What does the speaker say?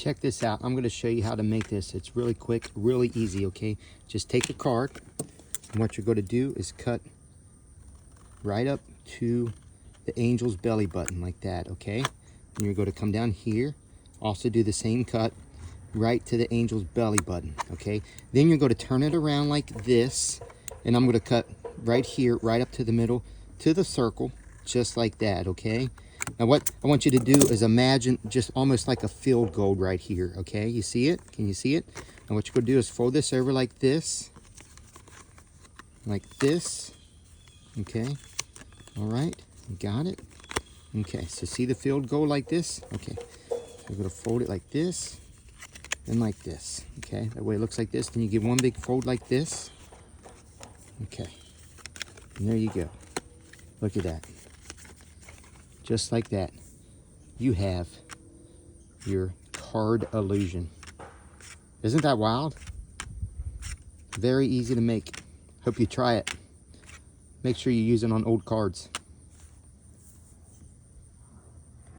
check this out. I'm going to show you how to make this. It's really quick, really easy, okay? Just take a card, and what you're going to do is cut right up to the angel's belly button like that, okay? And you're going to come down here, also do the same cut right to the angel's belly button, okay? Then you're going to turn it around like this, and I'm going to cut right here, right up to the middle, to the circle, just like that, okay? Now what I want you to do is imagine just almost like a field goal right here, okay? You see it? Can you see it? And what you're going to do is fold this over like this, okay? All right, you got it? Okay, so see the field goal like this? Okay, so we're going to fold it like this and like this, okay? That way it looks like this. Then you give one big fold like this. Okay, and there you go. Look at that. Just like that, you have your card illusion. Isn't that wild? Very easy to make. Hope you try it. Make sure you use it on old cards.